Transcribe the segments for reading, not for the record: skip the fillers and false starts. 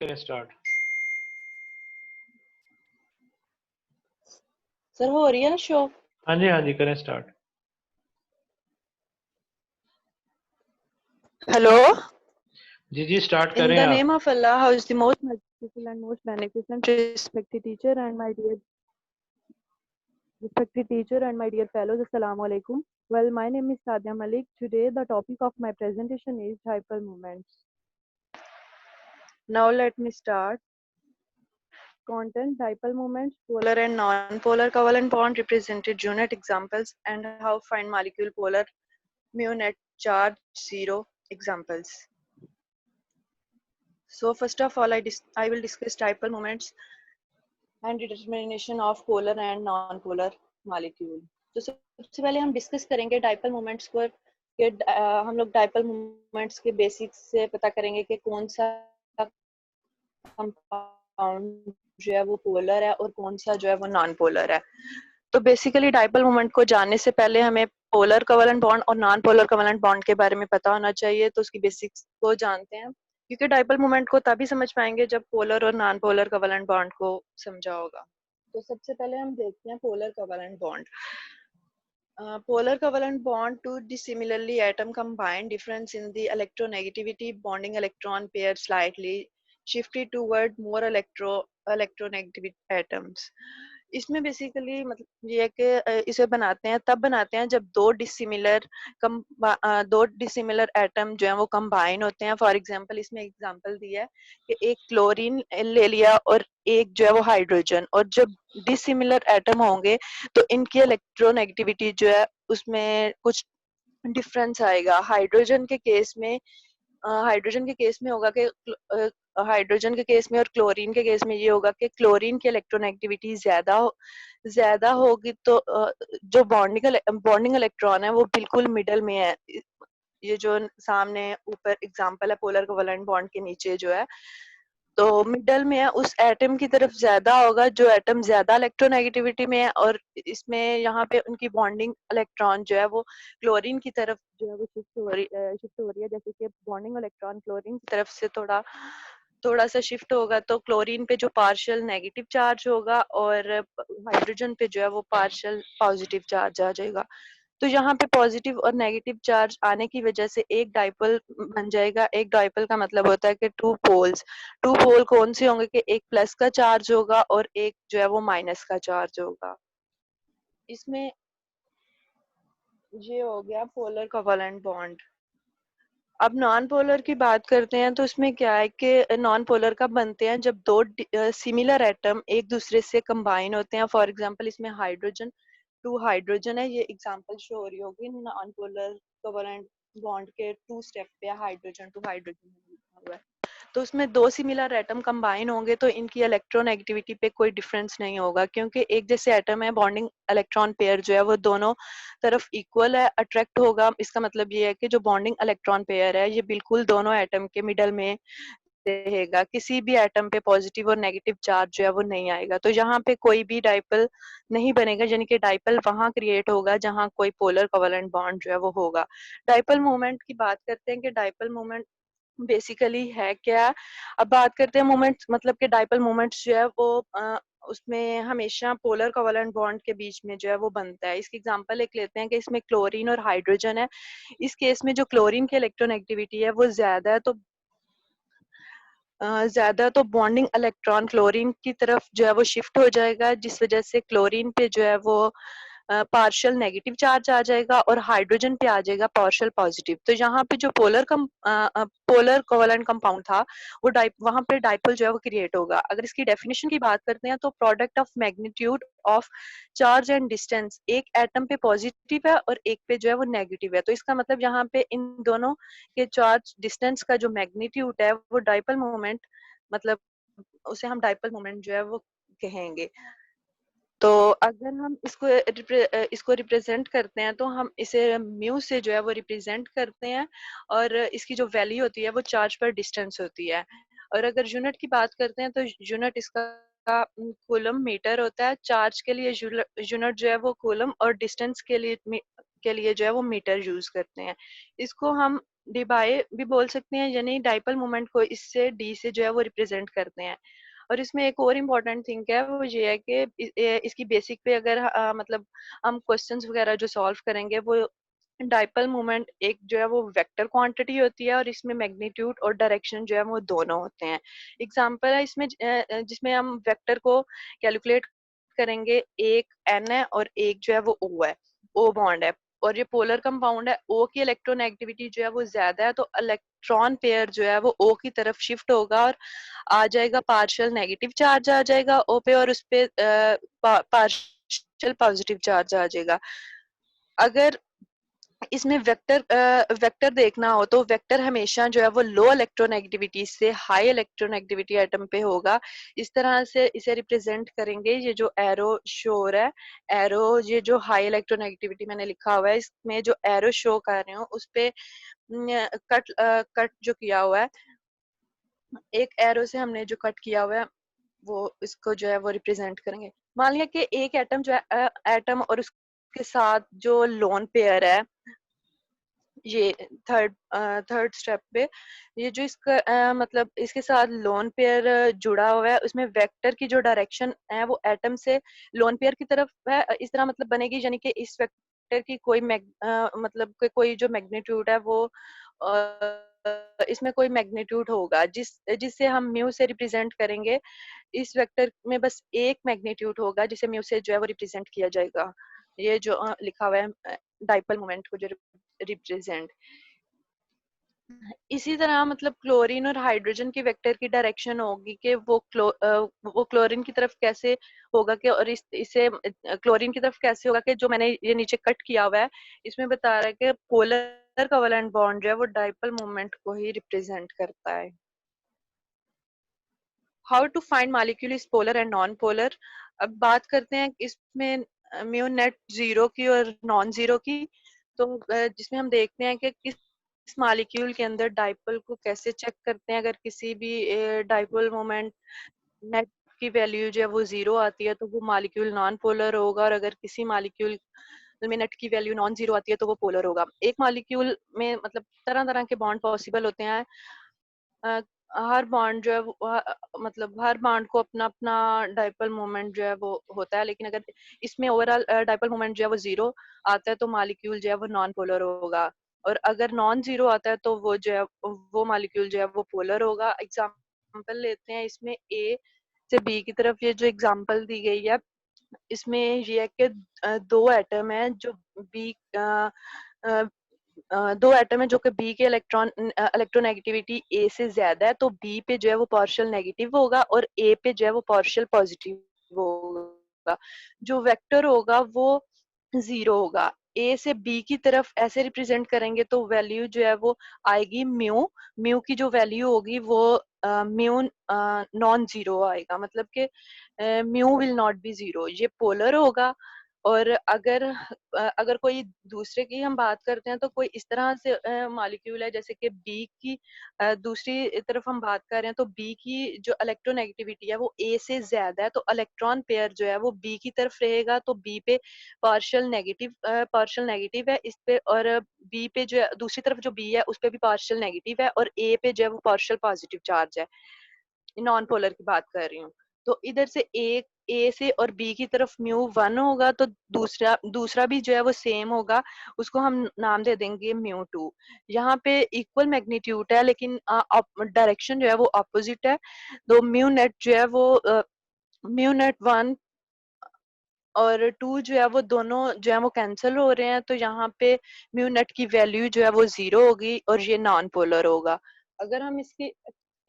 करें start. Sir हो रही है ना शो? हाँ जी करें स्टार्ट। हेलो। जी स्टार्ट In करें the आप। name of Allah, who is the most merciful and most beneficent, respected teacher and my dear fellows, Assalamu alaikum. Well, my name is Sadia Malik. Today, the topic of my presentation is dipole moments. Now, let me start. Content: dipole moments, polar and non-polar covalent bond represented unit examples, and how find molecule polar mu net charge 0 examples. So, first of all, I will discuss dipole moments and determination of polar and non-polar molecule. तो सबसे पहले हम discuss करेंगे dipole moments को कि हम लोग dipole moments के बेसिक्स से पता करेंगे कि कौन सा कंपाउंड जो है वो पोलर है और कौन सा जो है वो नॉन पोलर है। तो बेसिकली डाइपल मोमेंट को जानने से पहले हमें पोलर कोवेलेंट बॉन्ड और नॉन पोलर कोवेलेंट बॉन्ड के बारे में पता होना चाहिए। तो उसकी बेसिक्स को जानते हैं, क्योंकि डाइपल मोमेंट को तभी समझ पाएंगे जब पोलर और नॉन पोलर कोवेलेंट बॉन्ड को समझा होगा। तो सबसे पहले हम देखते हैं polar covalent bond. Polar covalent bond, two dissimilarly atom combined, difference in the electronegativity, bonding electron pair slightly shifted toward more electronegative atoms. इसमें बेसिकली मतलब ये है कि इसे बनाते हैं तब बनाते हैं जब दो डिसिमिलर एटम जो है वो कंबाइन होते हैं। फॉर एग्जांपल इसमें एग्जांपल दिया है कि एक क्लोरीन ले लिया और एक जो है वो हाइड्रोजन, और जब डिसिमिलर एटम होंगे तो इनकी इलेक्ट्रोनेगेटिविटी जो है उसमें कुछ डिफरेंस आएगा। हाइड्रोजन के केस में होगा कि हाइड्रोजन के केस में और क्लोरीन के केस में ये होगा कि क्लोरीन की इलेक्ट्रोनेगेटिविटी ज्यादा होगी, तो जो बॉन्डिंग इलेक्ट्रॉन है वो बिल्कुल मिडल में है। ये जो सामने ऊपर एग्जांपल है पोलर कोवेलेंट बॉन्ड के नीचे जो है, तो मिडल में है, उस एटम की तरफ ज्यादा होगा जो एटम ज्यादा इलेक्ट्रोनेगेटिविटी में है, और इसमें यहाँ पे उनकी बॉन्डिंग इलेक्ट्रॉन जो है वो क्लोरीन की तरफ जो है वो शिफ्ट हो रही है। जैसे कि बॉन्डिंग इलेक्ट्रॉन क्लोरीन की तरफ से थोड़ा थोड़ा सा शिफ्ट होगा तो क्लोरीन पे जो पार्शियल नेगेटिव चार्ज होगा और हाइड्रोजन पे जो है वो पार्शियल पॉजिटिव चार्ज आ जाएगा। तो यहाँ पे पॉजिटिव और नेगेटिव चार्ज आने की वजह से एक डाइपोल बन जाएगा। एक डाइपोल का मतलब होता है कि टू पोल कौन से होंगे कि एक प्लस का चार्ज होगा और एक जो है वो माइनस का चार्ज होगा। इसमें ये हो गया पोलर कोवेलेंट बॉन्ड। अब नॉन पोलर की बात करते हैं तो इसमें क्या है कि नॉन पोलर कब बनते हैं जब दो सिमिलर एटम एक दूसरे से कंबाइन होते हैं। फॉर एग्जांपल इसमें टू हाइड्रोजन है, ये एग्जांपल शो हो रही होगी नॉन पोलर कोवेलेंट बॉन्ड के 2 स्टेप पे हाइड्रोजन टू हाइड्रोजन लिखा हुआ है। तो उसमें दो सिमिलर एटम कंबाइन होंगे तो इनकी इलेक्ट्रोनेगेटिविटी पे कोई डिफरेंस नहीं होगा, क्योंकि एक जैसे एटम है, बॉन्डिंग इलेक्ट्रॉन पेयर जो है वो दोनों तरफ इक्वल है, अट्रैक्ट होगा। इसका मतलब ये है कि जो बॉन्डिंग इलेक्ट्रॉन पेयर है ये बिल्कुल दोनों एटम के मिडल में रहेगा, किसी भी एटम पे पॉजिटिव और नेगेटिव चार्ज जो है वो नहीं आएगा। तो यहाँ पे कोई भी डाइपल नहीं बनेगा, यानी कि डाइपल वहां क्रिएट होगा जहां कोई पोलर कोवेलेंट बॉन्ड जो है वो होगा। डाइपल मोमेंट की बात करते हैं कि डाइपल मोमेंट बेसिकली है क्या। अब बात करते हैं मोमेंट्स, मतलब कि डाइपल मोमेंट्स जो है वो उसमें हमेशा पोलर कोवेलेंट बॉन्ड के बीच में जो है वो बनता है। इसकी एग्जांपल एक लेते हैं कि इसमें क्लोरीन और हाइड्रोजन है। इस केस में जो क्लोरीन की इलेक्ट्रोनेगेटिविटी है वो ज्यादा तो बॉन्डिंग इलेक्ट्रॉन क्लोरीन की तरफ जो है वो शिफ्ट हो जाएगा, जिस वजह से क्लोरीन पे जो है वो पार्शियल नेगेटिव चार्ज आ जाएगा और हाइड्रोजन पे आ जाएगा पार्शियल पॉजिटिव। तो यहाँ पे जो पोलर कोवेलेंट कंपाउंड था वो वहां पे डाइपोल जो है वो क्रिएट होगा। अगर इसकी डेफिनेशन की बात करते हैं तो product of magnitude of charge and distance, एक एटम पे पॉजिटिव है और एक पे जो है वो नेगेटिव है। तो इसका मतलब यहाँ पे इन दोनों के चार्ज डिस्टेंस का जो मैग्नीट्यूड है वो डाइपोल मोमेंट, मतलब उसे हम डाइपोल मोमेंट जो है वो कहेंगे। तो अगर हम इसको रिप्रेजेंट करते हैं तो हम इसे म्यू से जो है वो रिप्रेजेंट करते हैं, और इसकी जो वैल्यू होती है वो चार्ज पर डिस्टेंस होती है। और अगर यूनिट की बात करते हैं तो यूनिट इसका कूलम मीटर होता है। चार्ज के लिए यूनिट जो है वो कूलम और डिस्टेंस के लिए जो है वो मीटर यूज करते हैं। इसको हम डी बाई भी बोल सकते हैं, यानी डाइपोल मोमेंट को इससे डी से जो है वो रिप्रेजेंट करते हैं। और इसमें एक और इम्पोर्टेंट थिंग है, वो ये है कि इसकी बेसिक पे अगर मतलब हम क्वेश्चंस वगैरह जो सॉल्व करेंगे, वो डाइपोल मोमेंट एक जो है वो वेक्टर क्वांटिटी होती है, और इसमें मैग्नीट्यूड और डायरेक्शन जो है वो दोनों होते हैं। एग्जांपल है इसमें जिसमें हम वेक्टर को कैलकुलेट करेंगे, एक एन है और एक जो है वो ओ है, ओ बॉन्ड है, और ये पोलर कंपाउंड है। ओ की इलेक्ट्रोनेगेटिविटी जो है वो ज्यादा है, तो इलेक्ट्रॉन पेयर जो है वो ओ की तरफ शिफ्ट होगा और आ जाएगा, पार्शियल नेगेटिव चार्ज आ जाएगा ओ पे, और उस पे पार्शियल पॉजिटिव चार्ज आ जाएगा। अगर इसमें वेक्टर देखना हो, तो वेक्टर हमेशा जो है वो लो इलेक्ट्रोनेगेटिविटी से हाई इलेक्ट्रोनेगेटिविटी एटम पे होगा। इस तरह से इसे रिप्रेजेंट करेंगे। ये जो एरो शो हो रहा है, एरो, ये जो हाई इलेक्ट्रोनेगेटिविटी मैंने लिखा हुआ है, इसमें जो एरो शो कर रही हूँ उस पे कट जो किया हुआ है, एक एरो से हमने जो कट किया हुआ है, वो इसको जो है वो रिप्रेजेंट करेंगे। मान लिया कि एक एटम जो है, एटम और उसके साथ जो लोन पेयर है, ये थर्ड स्टेप पे, ये जो इसका मतलब इसके साथ लोन पेयर जुड़ा हुआ है, उसमें वेक्टर की जो डायरेक्शन है वो एटम से लोन पेयर की तरफ है, इस तरह मतलब बनेगी, यानी कि इस वेक्टर की कोई मतलब कोई जो मैग्नीट्यूड है वो इसमें कोई मैग्नीट्यूड होगा जिससे हम म्यू से रिप्रेजेंट करेंगे। इस वेक्टर में बस एक मैग्नीट्यूड होगा जिसे म्यू से जो है वो रिप्रेजेंट किया जाएगा। ये जो लिखा हुआ है डाइपोल मोमेंट को जो रिप्रेजेंट। इसी तरह मतलब क्लोरीन और हाइड्रोजन की वेक्टर की डायरेक्शन होगी कि वो क्लोरीन की तरफ कैसे होगा कि, और इसे क्लोरीन की तरफ कैसे होगा कि जो मैंने ये नीचे कट किया हुआ है, इसमें बता रहा है कि पोलर कोवेलेंट बॉन्ड जो है वो डाइपोल मोमेंट को ही रिप्रेजेंट करता है। How to find molecule is polar and non polar. अब बात करते हैं इसमें म्यू नेट जीरो की और नॉन जीरो की। तो जिसमें हम देखते हैं कि किस मॉलिक्यूल के अंदर डाइपोल को कैसे चेक करते हैं। अगर किसी भी डाइपोल मोमेंट नेट की वैल्यू जो है वो जीरो आती है तो वो मॉलिक्यूल नॉन पोलर होगा, और अगर किसी मॉलिक्यूल में नेट की वैल्यू नॉन जीरो आती है तो वो पोलर होगा। एक मॉलिक्यूल में मतलब तरह तरह के बॉन्ड पॉसिबल होते हैं। अ, हर बॉन्ड जो है वो मतलब हर बॉन्ड को अपना अपना डाइपोल मोमेंट जो है वो होता है, लेकिन अगर इसमें ओवरऑल डाइपोल मोमेंट जो है वो जीरो आता है तो मॉलिक्यूल जो है वो नॉन पोलर होगा, और अगर नॉन जीरो आता है तो वो जो है वो मॉलिक्यूल जो है वो पोलर होगा। एग्जांपल लेते हैं इसमें ए से बी की तरफ, ये जो एग्जांपल दी गई है इसमें ये है कि दो एटम है जो बी दो एटम है जो कि बी के इलेक्ट्रोनेगेटिविटी ए से ज्यादा है, तो बी पे जो है वो पार्शियल नेगेटिव होगा और ए पे जो है वो पार्शियल पॉजिटिव होगा। जो वेक्टर होगा वो जीरो होगा। ए से बी की तरफ ऐसे रिप्रेजेंट करेंगे तो वैल्यू जो है वो आएगी म्यू। म्यू की जो वैल्यू होगी वो म्यू नॉन जीरो आएगा, मतलब कि mu will not be zero, ये पोलर होगा। और अगर कोई दूसरे की हम बात करते हैं तो कोई इस तरह से मॉलिक्यूल है, जैसे कि बी की दूसरी तरफ हम बात कर रहे हैं तो बी की जो इलेक्ट्रोनेगेटिविटी है वो ए से ज्यादा है, तो इलेक्ट्रॉन पेयर जो है वो बी की तरफ रहेगा, तो बी पे पार्शियल नेगेटिव है इस पे, और बी पे जो दूसरी तरफ जो बी है उस पे भी पार्शियल नेगेटिव है, और ए पे जो है वो पार्शियल पॉजिटिव चार्ज है। नॉन पोलर की बात कर रही हूँ। तो इधर से ए से और बी की तरफ म्यू वन होगा, तो दूसरा दूसरा भी जो है वो सेम होगा, उसको हम नाम दे देंगे म्यू टू। यहाँ पे इक्वल मैग्नीट्यूड है लेकिन डायरेक्शन जो है वो अपोजिट है। तो म्यू नेट जो है वो म्यू नेट वन और टू जो है वो दोनों जो है वो कैंसिल हो रहे हैं, तो यहाँ पे म्यू नेट की वैल्यू जो है वो जीरो होगी और ये नॉन पोलर होगा। अगर हम इसकी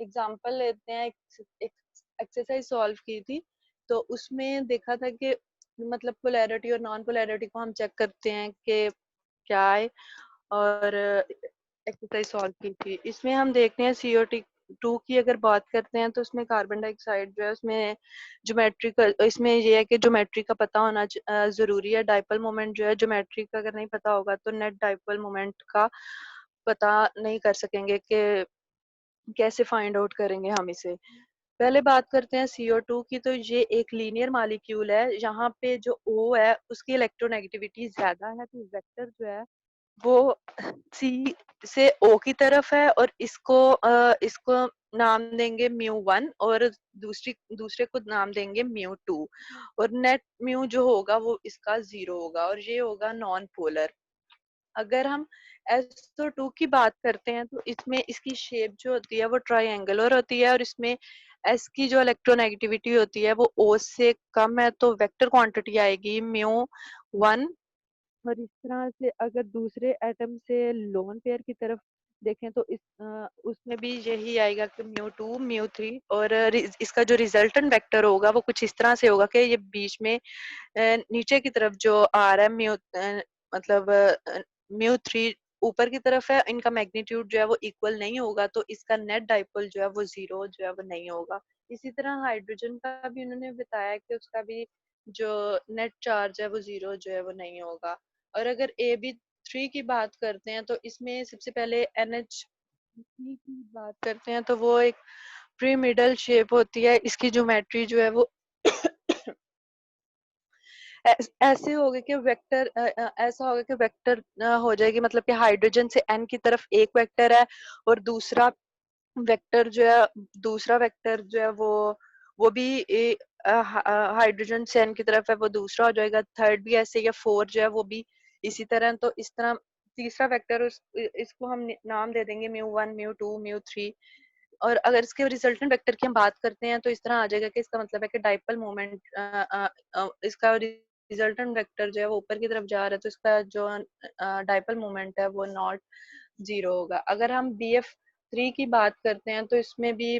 एग्जांपल लेते हैं, एक एक्सरसाइज सॉल्व की थी, तो उसमें देखा था कि मतलब पोलैरिटी और नॉन पोलैरिटी को हम चेक करते हैं कि क्या है। और एक्सरसाइज सॉल्व की थी, इसमें हम देखते हैं CO2 की अगर बात करते हैं तो उसमें कार्बन डाइऑक्साइड जो है उसमें ज्योमेट्री का, इसमें ये है कि ज्योमेट्री का पता होना जरूरी है। डाइपोल मोमेंट जो है ज्योमेट्री का अगर नहीं पता होगा तो नेट डाइपोल मोमेंट का पता नहीं कर सकेंगे कि कैसे फाइंड आउट करेंगे हम इसे। पहले बात करते हैं CO2 की, तो ये एक लीनियर मॉलिक्यूल है। यहाँ पे जो O है उसकी इलेक्ट्रोनेगेटिविटी ज्यादा है, तो वेक्टर जो है वो सी से ओ की तरफ है और इसको नाम देंगे म्यू 1 और दूसरे को नाम देंगे म्यू 2 और नेट म्यू जो होगा वो इसका 0 होगा और ये होगा नॉन पोलर। अगर हम SO2 की बात करते हैं तो इसमें इसकी शेप जो होती है वो ट्रायंगुलर होती है और इसमें S की जो इलेक्ट्रोनेगेटिविटी होती है वो O से कम है तो वेक्टर क्वांटिटी आएगी म्यू 1। और इस तरह से अगर दूसरे एटम से लोन पेयर की तरफ देखें तो उसमें भी यही आएगा कि म्यू 2 म्यू 3 और इसका जो रिजल्टेंट वेक्टर होगा वो कुछ इस तरह से होगा कि ये बीच में नीचे की तरफ जो आ रहा है मतलब म्यू 3 ऊपर की तरफ है, इनका मैग्नीट्यूड जो है वो इक्वल नहीं होगा तो इसका नेट डाइपोल जो है वो 0 जो है वो नहीं होगा। इसी तरह हाइड्रोजन का भी उन्होंने बताया कि उसका भी जो नेट चार्ज है वो 0 जो है वो नहीं होगा। और अगर AB3 की बात करते हैं तो इसमें सबसे पहले NH3 की बात करते हैं तो वो एक पिरामिडल शेप होती है। इसकी ज्योमेट्री जो है वो ऐसे होगा कि वेक्टर ऐसा होगा कि वेक्टर हो जाएगी, मतलब कि हाइड्रोजन से N की तरफ एक वेक्टर है और वेक्टर जो है दूसरा वेक्टर जो है वो भी हाइड्रोजन से N की तरफ है, वो दूसरा हो जाएगा। थर्ड भी ऐसे या 4 जो है वो भी इसी तरह। तो इस तरह तीसरा वेक्टर इसको हम नाम दे देंगे म्यू 1 म्यू 2 म्यू 3। और अगर इसके रिजल्टेंट वेक्टर की हम बात करते हैं तो इस तरह आ जाएगा कि इसका मतलब है कि डाइपोल मोमेंट इसका रिजल्टेंट वेक्टर जो है वो ऊपर की तरफ जा रहा है तो इसका जो डाइपोल मोमेंट है वो नॉट 0 होगा। अगर हम BF3 की बात करते हैं तो इसमें भी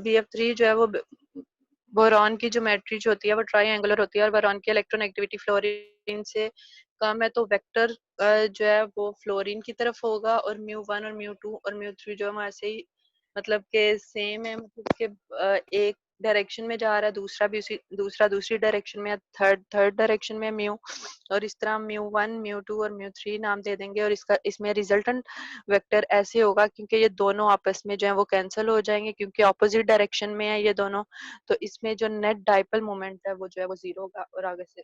BF3 जो है वो बोरॉन की ज्योमेट्री जो होती है वो ट्रायंगुलर होती है और बोरॉन की इलेक्ट्रोनेगेटिविटी फ्लोरीन से कम है तो वेक्टर जो है वो फ्लोरीन की तरफ होगा और म्यू 1 और म्यू 2 और म्यू 3 जो है ऐसे ही मतलब के सेम है, मतलब के एक डायरेक्शन में जा रहा है, दूसरा दूसरी डायरेक्शन में, थर्ड डायरेक्शन में म्यू। और इस तरह म्यू 1 म्यू 2 और म्यू 3 नाम दे देंगे और इसमें रिजल्टेंट वेक्टर ऐसे होगा क्योंकि ये दोनों आपस में जो है वो कैंसिल हो जाएंगे क्योंकि ऑपोजिट डायरेक्शन में है ये दोनों। तो इसमें जो नेट डाइपोल मोमेंट है वो जो है वो 0 होगा और आगे से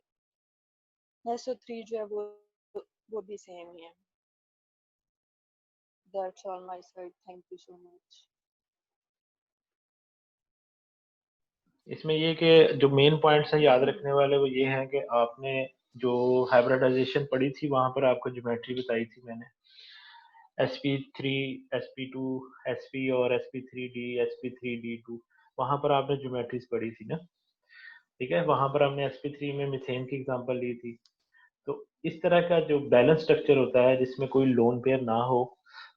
SO3 जो है वो भी सेम ही है। That's all my side. Thank you so much. इसमें ये कि जो मेन पॉइंट्स हैं याद रखने वाले वो ये हैं कि आपने जो हाइब्रिडाइजेशन पढ़ी थी वहां पर आपको ज्योमेट्री बताई थी मैंने, sp3 sp2 sp और sp3d sp3d2, वहां पर आपने ज्योमेट्रीज पढ़ी थी ना। ठीक है, वहां पर हमने sp3 में मीथेन की एग्जांपल ली थी। तो इस तरह का जो बैलेंस स्ट्रक्चर होता है जिसमें कोई लोन पेयर ना हो,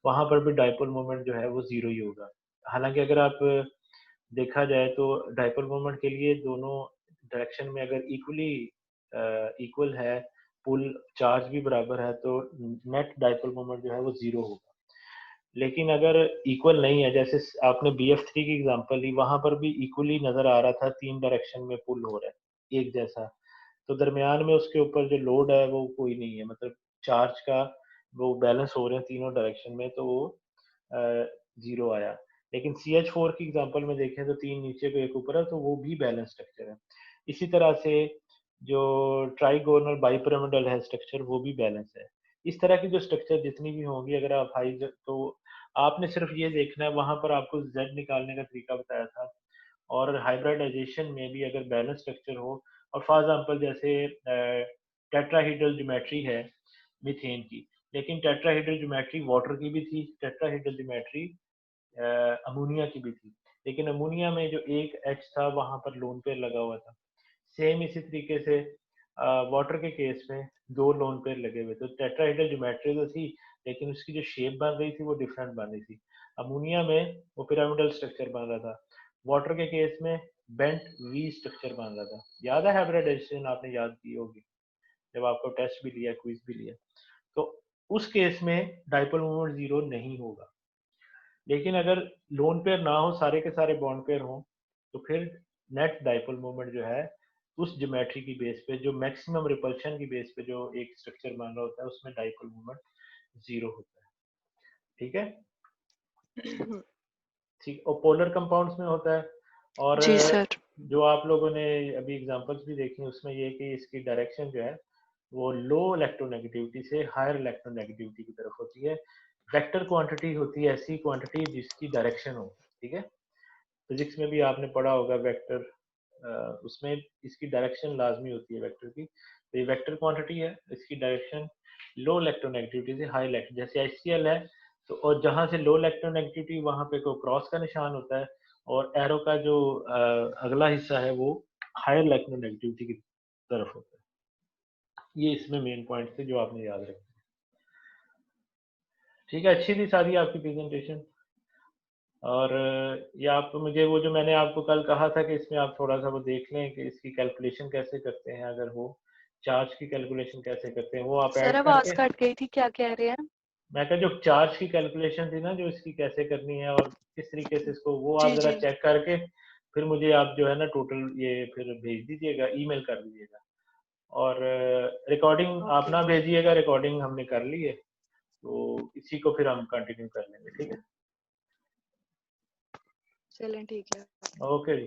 वहां पर भी डाइपोल मोमेंट जो है वो 0 ही होगा। हालांकि अगर आप देखा जाए तो डाइपोल मोमेंट के लिए दोनों डायरेक्शन में अगर इक्वल है, पुल चार्ज भी बराबर है, तो नेट डाइपोल मोमेंट जो है वो 0 होगा। लेकिन अगर इक्वल नहीं है, जैसे आपने BF3 की एग्जांपल ली, वहां पर भी इक्वली नजर आ रहा था, तीन डायरेक्शन में पुल हो रहा है एक जैसा, तो दरमियान में उसके ऊपर जो लोड है वो कोई नहीं है, मतलब चार्ज का वो बैलेंस हो रहे हैं तीनों डायरेक्शन में, तो वो 0 आया। लेकिन CH4 की एग्जांपल में देखें तो तीन नीचे को एक ऊपर है, तो वो भी बैलेंस स्ट्रक्चर है। इसी तरह से जो ट्राइगोनल बाइपिरामिडल है स्ट्रक्चर, वो भी बैलेंस है। इस तरह की जो स्ट्रक्चर जितनी भी होंगी, अगर आप तो आपने सिर्फ ये देखना है, वहां पर आपको Z निकालने का तरीका बताया था। और हाइब्रिडाइजेशन में भी अगर बैलेंस स्ट्रक्चर हो, और फॉर एग्जांपल जैसे टेट्राहीड्रल ज्योमेट्री है मीथेन की, लेकिन टेट्राहीड्रल ज्योमेट्री वाटर की भी थी, टेट्राहीड्रल ज्योमेट्री अमोनिया की भी थी, लेकिन अमोनिया में जो एक H था वहां पर लोन पेयर लगा हुआ था। सेम इसी तरीके से वाटर के केस में दो लोन पेयर लगे हुए, तो टेट्राहीड्रल ज्योमेट्री तो थी, लेकिन उसकी जो शेप बन रही थी वो डिफरेंट बन रही थी। अमोनिया में वो पिरामिडल स्ट्रक्चर बन रहा था, वाटर के केस में बेंट वी स्ट्रक्चर बन रहा था। याद है हाइब्रिडाइजेशन, आपने याद की होगी जब आपको टेस्ट भी लिया, क्विज भी लिया। तो उस केस में डाइपोल मोमेंट 0 नहीं होगा। लेकिन अगर लोन पेयर ना हो, सारे के सारे बॉन्ड पेयर हो, तो फिर नेट डाइपोल मोमेंट जो है उस ज्योमेट्री की बेस पे, जो मैक्सिमम रिपल्शन की बेस पे जो एक स्ट्रक्चर बन रहा होता है, उसमें डाइपोल मोमेंट 0 होता है। ठीक है, ठीक। और पोलर कंपाउंड्स में होता है। और जी सर। जो आप लोगों ने अभी एग्जांपल्स भी देखी उसमें ये कि इसकी डायरेक्शन जो है वो लो इलेक्ट्रोनेगेटिविटी से हायर इलेक्ट्रोनेगेटिविटी की तरफ होती है। वेक्टर क्वांटिटी होती है ऐसी क्वांटिटी जिसकी डायरेक्शन हो, ठीक है। फिजिक्स में भी आपने पढ़ा होगा वेक्टर, उसमें इसकी डायरेक्शन लाजमी होती है वेक्टर की। तो ये वेक्टर क्वांटिटी है, इसकी डायरेक्शन लो इलेक्ट्रोनेगेटिविटी से हाई इलेक्ट्रो, जैसे HCl है तो, और जहां से लो इलेक्ट्रोनेगेटिविटी वहां पे को क्रॉस का निशान होता है, और एरो का जो अगला हिस्सा है वो हायर इलेक्ट्रोनेगेटिविटी की तरफ होता है। ये इसमें मेन पॉइंट थे जो आपने याद रखना। ठीक है, अच्छी थी सारी आपकी प्रेजेंटेशन। और ये आप मुझे वो जो मैंने आपको कल कहा था कि इसमें आप थोड़ा सा वो देख लें कि इसकी कैलकुलेशन कैसे करते हैं, अगर वो चार्ज की कैलकुलेशन कैसे करते हैं वो आप सर ऐड आवाज करके। कट गई थी, क्या कह रहे हैं? मैं कहा जो चार्ज की कैलकुलेशन थी ना, जो इसकी कैसे करनी है और किस तरीके से इसको, वो आप जी जरा जी। चेक करके फिर मुझे आप जो है ना टोटल ये फिर भेज दीजिएगा, ईमेल कर दीजिएगा। और रिकॉर्डिंग आप ओके, ना भेजिएगा, रिकॉर्डिंग हमने कर ली है, तो इसी को फिर हम कंटिन्यू कर लेंगे, ठीक है। चलें ठीक है। ओके जी।